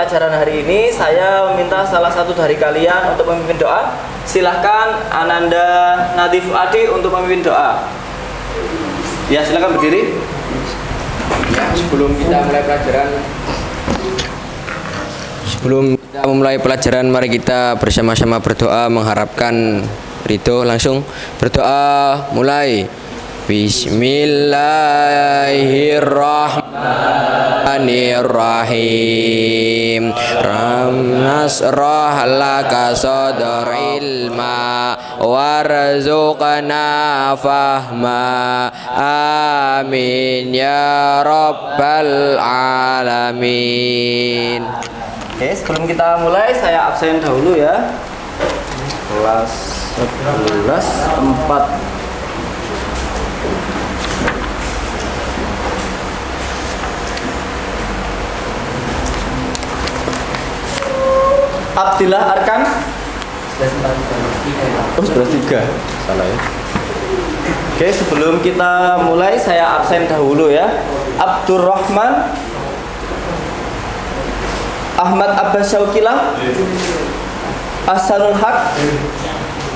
pelajaran hari ini saya meminta salah satu dari kalian untuk memimpin doa. Silahkan Ananda Nadif Adi untuk memimpin doa. Ya, silahkan berdiri. Ya, sebelum kita memulai pelajaran, mari kita bersama-sama berdoa mengharapkan ridho. Langsung berdoa, mulai. Bismillahirrahmanirrahim. Nasrah laka sadril ma warzuqna fahma. Amin ya rabbal alamin. Oke, sebelum kita mulai saya absen dahulu ya. Kelas 11 4. Abdillah Arkan. Oh, 11.3. Salah ya. Oke, sebelum kita mulai saya absen dahulu ya. Abdurrahman Ahmad Abbas Syaukilah, Ahsanul Haq,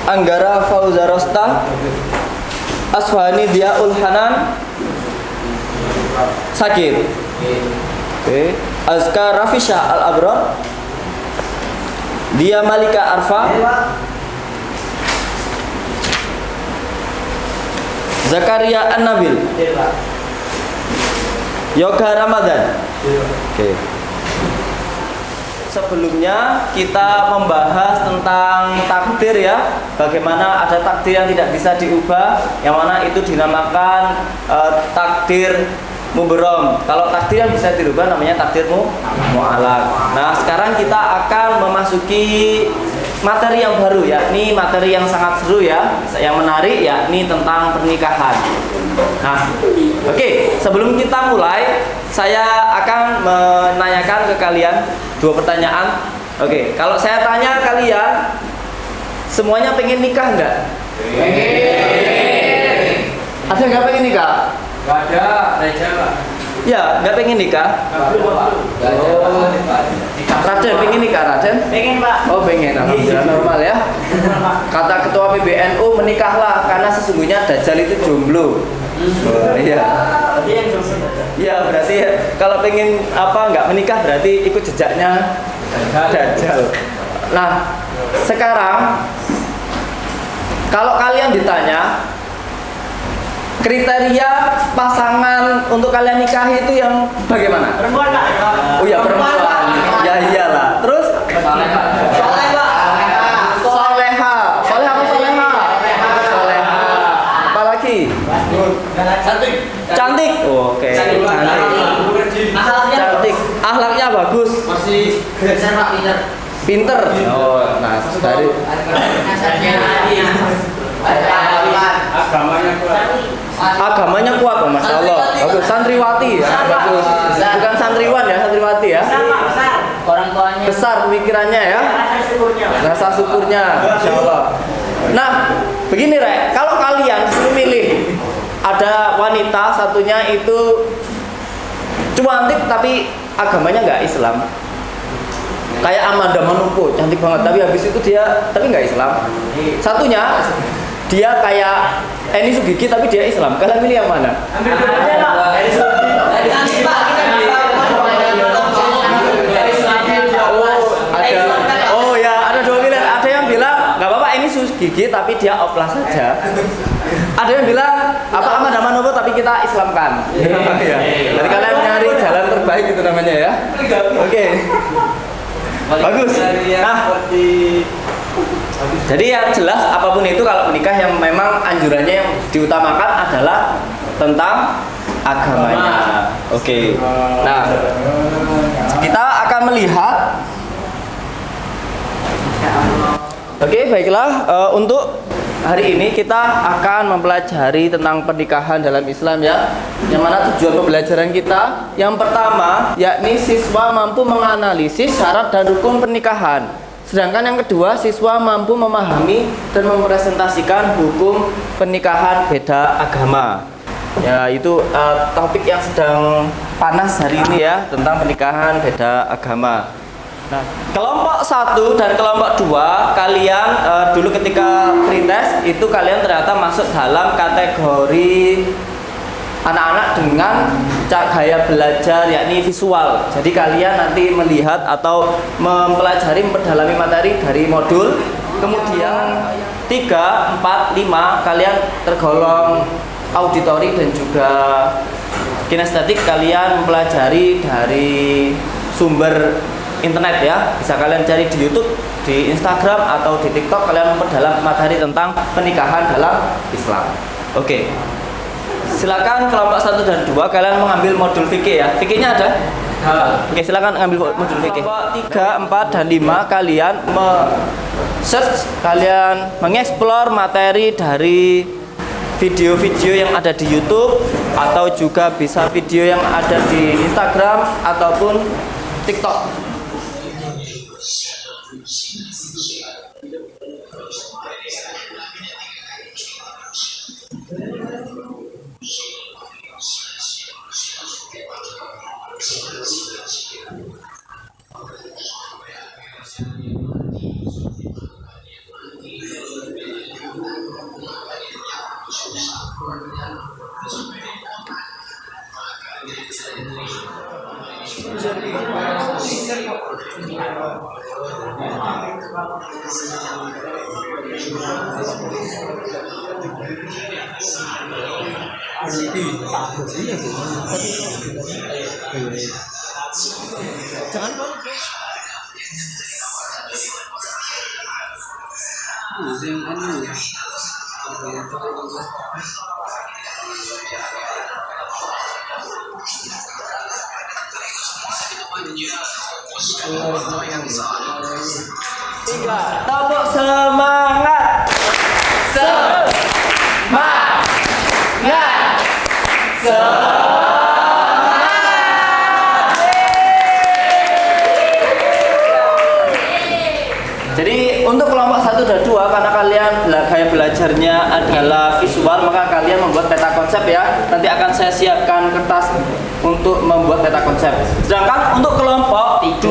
Anggara Fauzarosta, Asfahani Diaul Hanan, Sakir. Oke. Azka Rafisha Al-Abrar, Dia Malika Arfa, Zakaria An-Nabil, Yoga Ramadan. Oke. Sebelumnya kita membahas tentang takdir ya. Bagaimana ada takdir yang tidak bisa diubah, yang mana itu dinamakan takdir muberom. Kalau takdir yang bisa dirubah namanya takdir mu'alaq. Nah, sekarang kita akan memasuki materi yang baru, yakni materi yang sangat seru ya, yang menarik, yakni tentang pernikahan. Nah, oke, sebelum kita mulai, saya akan menanyakan ke kalian 2 pertanyaan. Oke, kalau saya tanya kalian, semuanya pengen nikah enggak? Pengen. Ada nggak pengen nikah? Gak ada, Reja Pak. Ya, nggak pengen nikah? Raden pengen nikah, Raden? Pengen Pak. Oh, pengen, alhamdulillah normal ya. Kata ketua PBNU, menikahlah karena sesungguhnya Dajjal itu jomblo. Oh, iya. Iya, berarti kalau pengen nggak menikah berarti ikut jejaknya Dajjal. Nah, sekarang kalau kalian ditanya kriteria pasangan untuk kalian nikahi itu yang bagaimana? Perempuan Pak. Oh ya, perempuan. Ya iyalah. Terus? Soleha. Soleha. Apalagi? Cantik. Oh, oke. Cantik. Akhlaknya bagus. Masih Pinter. Oh, nah dari agamanya kuat, oh, masya Allah. Bagus, santriwati ya, bagus. Bukan santriwan ya, santriwati ya. Orang tuanya Besar pemikirannya ya. Rasa syukurnya, masya Allah. Nah, begini Rek, kalau kalian suruh milih, ada wanita satunya itu cantik tapi agamanya nggak Islam. Kayak Amanda Manopo, cantik banget, tapi habis itu dia tapi nggak Islam. Satunya dia kayak Eni Sugigi tapi dia Islam. Kalian milih yang mana? ambil dua aja Pak. Eni Sugigi. Oh ya, ada 2 pilihan. Ada yang bilang nggak apa-apa Eni Sugigi tapi dia oplas saja. Ada yang bilang apa Amanda Manopo tapi kita Islamkan. Ya. Jadi kalian nyari jalan terbaik itu namanya ya. Oke. Bagus. Nah, jadi yang jelas apapun itu kalau menikah yang memang anjurannya yang diutamakan adalah tentang agamanya. Oke. Nah, kita akan melihat. Oke, baiklah. Untuk hari ini kita akan mempelajari tentang pernikahan dalam Islam ya. Yang mana tujuan pembelajaran kita yang pertama yakni siswa mampu menganalisis syarat dan rukun pernikahan. Sedangkan yang kedua, siswa mampu memahami dan mempresentasikan hukum pernikahan beda agama. Ya, itu topik yang sedang panas hari ini ya, tentang pernikahan beda agama. Nah, kelompok 1 dan kelompok 2 kalian dulu ketika pretest itu kalian ternyata masuk dalam kategori anak-anak dengan gaya belajar yakni visual. Jadi kalian nanti melihat atau mempelajari memperdalami materi dari modul. Kemudian 3, 4, 5 kalian tergolong auditori dan juga kinestetik. Kalian mempelajari dari sumber internet ya, bisa kalian cari di YouTube, di Instagram atau di TikTok. Kalian memperdalam materi tentang pernikahan dalam Islam. Oke. Silakan kelompok 1 dan 2 kalian mengambil modul fikih ya. Fikihnya ada? Oke, silakan ngambil modul fikih. 3, 4 dan 5 kalian search, kalian mengeksplor materi dari video-video yang ada di YouTube atau juga bisa video yang ada di Instagram ataupun TikTok. Jangan tepuk semangat. Jadi untuk kelompok 1 dan 2 karena kalian gaya belajarnya adalah visual, maka kalian membuat peta konsep ya. Nanti akan saya siapkan kertas untuk membuat peta konsep. Sedangkan untuk kelompok 3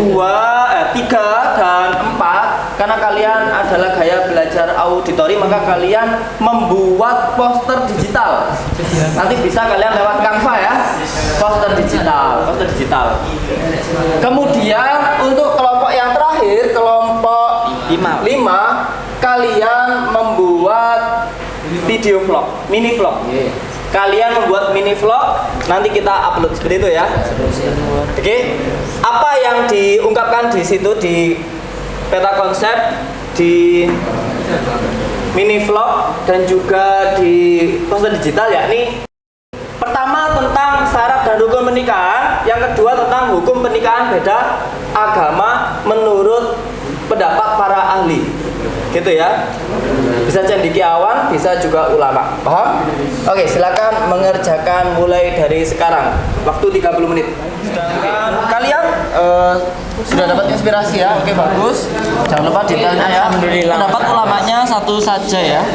dan 4 karena kalian adalah gaya belajar auditori, maka kalian membuat poster digital. Nanti bisa kalian lewat Canva ya. Poster digital. Kemudian untuk kelompok yang terakhir, kelompok 5 kalian membuat video vlog, mini vlog. Kalian membuat mini vlog, nanti kita upload seperti itu ya. Oke. Apa yang diungkapkan di situ di peta konsep, di mini vlog dan juga di poster digital yakni pertama tentang syarat dan hukum pernikahan, yang kedua tentang hukum pernikahan beda agama menurut pendapat para ahli, gitu ya. Bisa cendekiawan, bisa juga ulama. Paham? Oke, silakan mengerjakan mulai dari sekarang. Waktu 30 menit. Sedangkan kalian sudah dapat inspirasi ya. Oke, bagus. Jangan lupa ditanya ya. Pendapat ulamanya satu saja ya.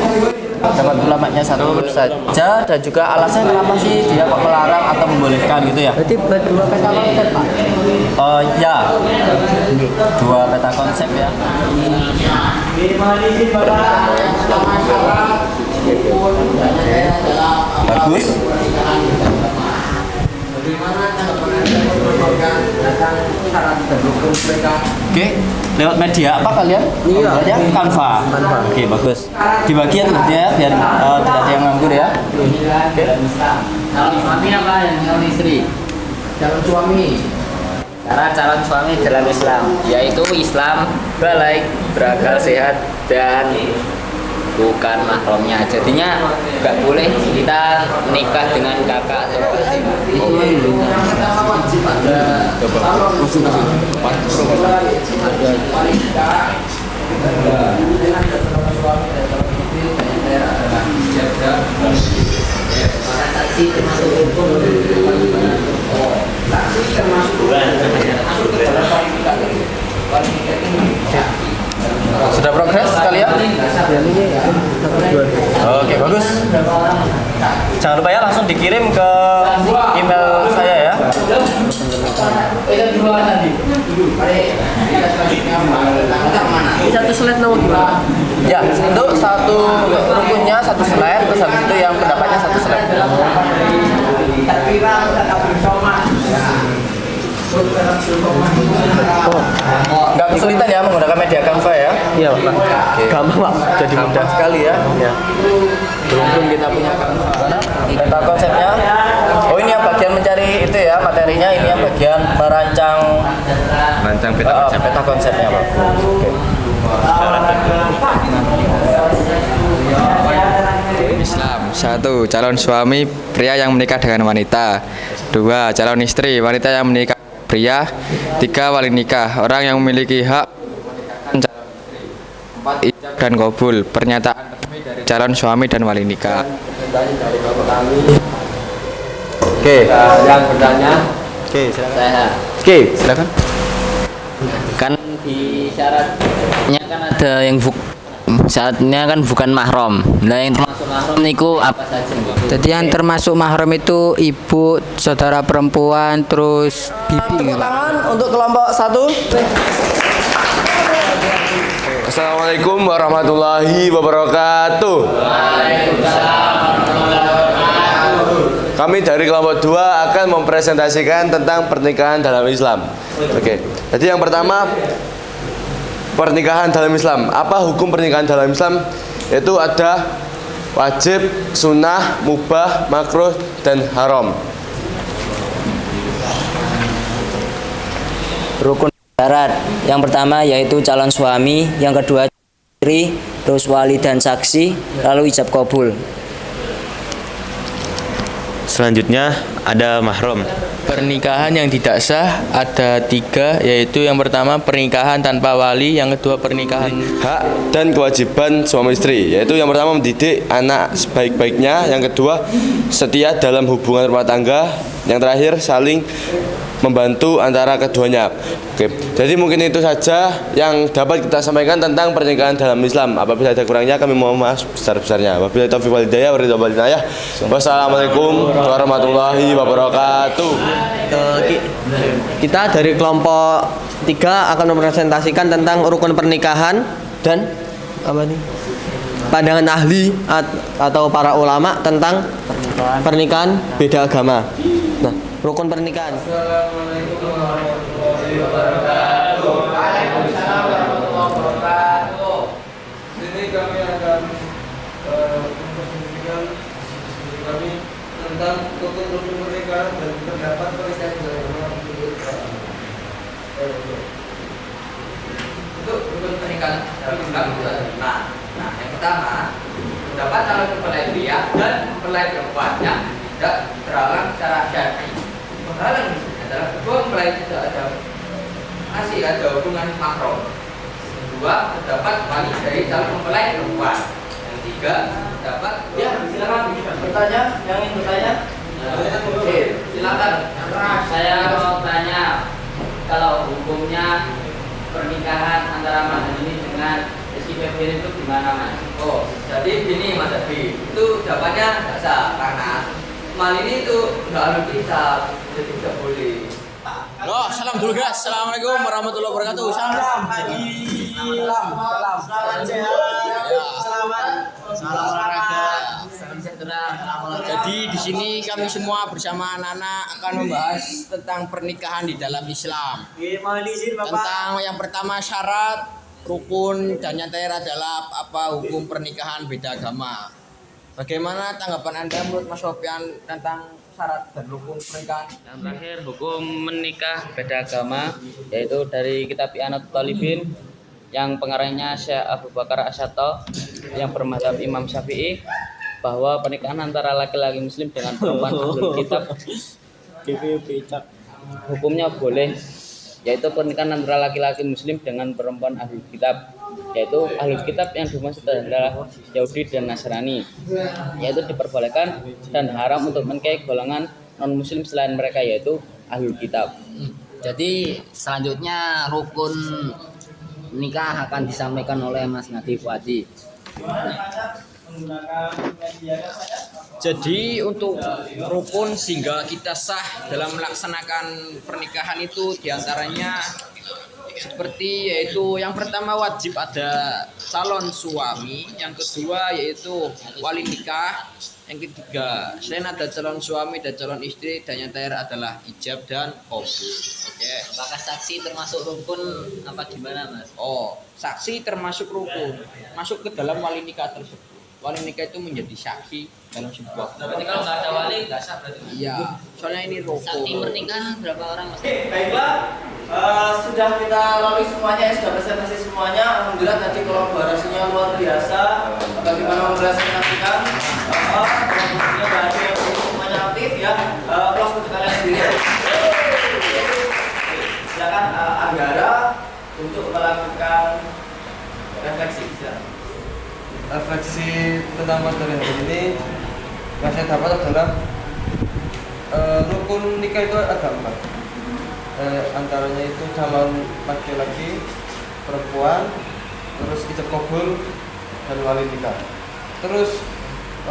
Pendapat ulamanya satu saja, dan juga alasannya kenapa sih dia kok melarang atau membolehkan gitu ya. Berarti buat 2 peta konsep, Pak. Ya, 2 peta konsep ya. Bagus. Oke, lewat media apa kalian? Iya. Canva. Oke, bagus. Dibagi ya tuh ya, biar tidak ada yang nganggur ya. Oke. Calon suami apa yang calon istri? Calon suami. Cara calon suami dalam Islam, yaitu Islam baik, berakal sehat, dan bukan mahramnya. Jadinya nggak boleh kita menikah dengan kakak atau adik. Sudah progres kalian? Oke, bagus. Jangan lupa ya langsung dikirim ke email saya ya. Satu slide nomor gimana? Ya, untuk satu rukunnya satu slide, terus habis itu yang pendapatnya satu slide. Nggak kesulitan ya menggunakan media Canva ya? Iya Pak. Gampang Pak, jadi mudah. Gampang sekali ya. Ya. Beruntung kita punya Canva. Peta konsepnya. Oh ini yang bagian mencari itu ya materinya, ini yang bagian merancang peta konsepnya Pak. Oke. Islam. 1. Calon suami pria yang menikah dengan wanita. 2. Calon istri wanita yang menikah pria. 3. Wali nikah orang yang memiliki hak. 4. Ijab dan kabul pernyataan resmi dari calon suami dan wali nikah. Oke. Yang bertanya Oke, silakan. saya. Oke, silakan. Kan di syaratnya kan ada yang syaratnya kan bukan mahram. Nah yang termasuk mahram niku apa saja? Jadi yang termasuk mahram itu ibu, saudara perempuan, terus bibi. Tepuk tangan untuk kelompok 1. Assalamualaikum warahmatullahi wabarakatuh. Kami dari kelompok 2 akan mempresentasikan tentang pernikahan dalam Islam. Oke. Jadi yang pertama, pernikahan dalam Islam. Apa hukum pernikahan dalam Islam? Itu ada wajib, sunnah, mubah, makruh, dan haram. Rukun syarat yang pertama yaitu calon suami, yang kedua istri, terus wali dan saksi, lalu ijab kabul. Selanjutnya ada mahram. Pernikahan yang tidak sah ada 3, yaitu yang pertama pernikahan tanpa wali, yang kedua pernikahan Hak dan kewajiban suami istri, yaitu yang pertama mendidik anak sebaik-baiknya, yang kedua setia dalam hubungan rumah tangga, yang terakhir saling membantu antara keduanya. Oke, jadi mungkin itu saja yang dapat kita sampaikan tentang pernikahan dalam Islam. Apabila ada kurangnya kami mohon maaf besar-besarnya. Wabillahi taufiq wal hidayah, wassalamualaikum warahmatullahi wabarakatuh. Kita dari kelompok 3 akan mempresentasikan tentang rukun pernikahan dan apa nih? Pandangan ahli atau para ulama tentang pernikahan beda agama. Nah, rukun pernikahan. Assalamualaikum warahmatullahi wabarakatuh. Waalaikumsalam warahmatullahi wabarakatuh. Sini kami akan mempresentasikan kami tentang rukun pernikahan dan pendapat peristiwa agama Untuk rukun pernikahan dalam Islam itu ada 5. Nah, yang pertama pendapat calon mempelai pria dan mempelai perempuan yang tidak terhalang secara syar'i. Penghalang di sini adalah kedua mempelai tidak masih ada hubungan mahram. Yang kedua, terdapat wali dari calon mempelai perempuan. Yang tiga, terdapat silakan bertanya, yang ingin bertanya. Oke, silakan. Saya mau tanya, kalau hukumnya pernikahan antara Mas ini dengan SKPP itu gimana Mas? Oh, jadi gini Mas Abi, itu jawabannya nggak sah karena mal ini itu nggak ada kitab, jadi tidak boleh. Loh, salam dulu guys. Assalamualaikum warahmatullahi wabarakatuh. Salam pagi. Salam sehat. Salam olahraga. Salam sejahtera. Jadi di sini kami semua bersama anak-anak akan membahas tentang pernikahan di dalam Islam. Tentang yang pertama syarat, rukun, dan yang terakhir adalah apa hukum pernikahan beda agama. Bagaimana tanggapan Anda menurut Mas Sofian tentang syarat dan rukun pernikahan? Yang terakhir hukum menikah beda agama, yaitu dari kitab I'anatul Talibin yang pengarangnya Syekh Abu Bakar Asy-Syatta yang bermadzhab Imam Syafi'i, bahwa pernikahan antara laki-laki muslim dengan perempuan ahlul kitab hukumnya boleh, yaitu pernikahan antara laki-laki muslim dengan perempuan ahlul kitab, yaitu ahlul kitab yang dimaksud adalah Yahudi dan Nasrani, yaitu diperbolehkan dan haram untuk menikahi golongan non muslim selain mereka, yaitu ahlul kitab. Jadi selanjutnya rukun nikah akan disampaikan oleh Mas Nadif Wadi. Jadi untuk rukun sehingga kita sah dalam melaksanakan pernikahan itu diantaranya seperti yaitu yang pertama wajib ada calon suami, yang kedua yaitu wali nikah, yang ketiga selain ada calon suami dan calon istri dan yang terakhir adalah ijab dan qabul. Oke. Apakah saksi termasuk rukun apa gimana, Mas? Oh, saksi termasuk rukun, masuk ke dalam wali nikah tersebut. Wali nikah itu menjadi saksi dalam sebuah. Berarti kalau nggak ada wali nggak sah berarti. Iya, soalnya ini rukun. Saksi pernikahan berapa orang, Mas? Baiklah, sudah kita lalui semuanya, sudah presentasi semuanya. Alhamdulillah tadi kolaborasinya luar biasa. Bagaimana mempresentasikan? Kolaborasinya nggak ada yang semuanya aktif ya. Plus untuk kalian sendiri. Silakan Anggara untuk melakukan refleksi. Refleksi tentang materi hari ini yang saya dapat adalah rukun nikah itu ada 4. Antaranya itu calon laki-laki, perempuan, terus ijab qabul dan wali nikah. Terus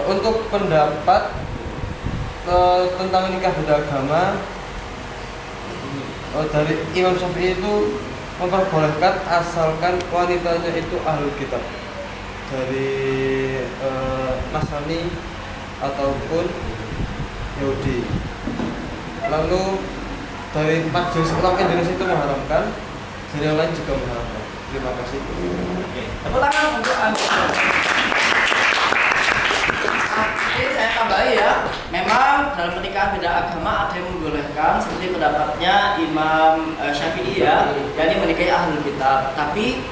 untuk pendapat tentang nikah beda agama dari Imam Syafi'i itu memperbolehkan asalkan wanitanya itu ahlul kitab dari Nasrani ataupun Yahudi. Lalu dari Majelis Ulama Indonesia itu mengharamkan, dan yang lain juga mengharamkan. Terima kasih. Tepuk tangan untuk Anda. Ini saya tambahi ya. Memang dalam pernikahan beda agama ada yang membolehkan seperti pendapatnya Imam Syafi'i ya, yakni menikahi ahlul kitab. Tapi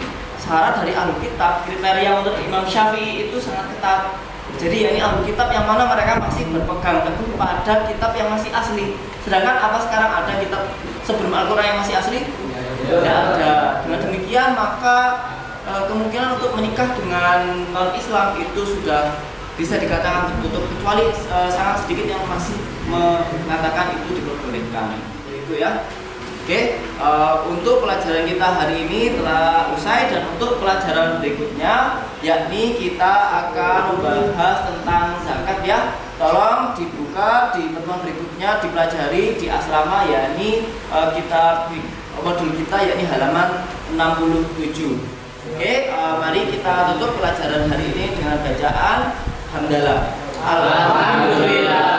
syarat dari ahlul kitab, kriteria untuk Imam Syafi'i itu sangat ketat. Jadi ini ahlul kitab yang mana mereka masih berpegang teguh pada kitab yang masih asli. Sedangkan apa sekarang ada kitab sebelum Al-Quran yang masih asli? Tidak ada. Dengan demikian maka kemungkinan untuk menikah dengan non-Islam itu sudah bisa dikatakan tertutup, kecuali sangat sedikit yang masih mengatakan itu diperbolehkan. Itu ya. Oke, untuk pelajaran kita hari ini telah usai, dan untuk pelajaran berikutnya yakni kita akan membahas tentang zakat ya. Tolong dibuka di pertemuan berikutnya, dipelajari di asrama, yakni kita modul kita yakni halaman 67. Oke, mari kita tutup pelajaran hari ini dengan bacaan hamdalah. Alhamdulillah.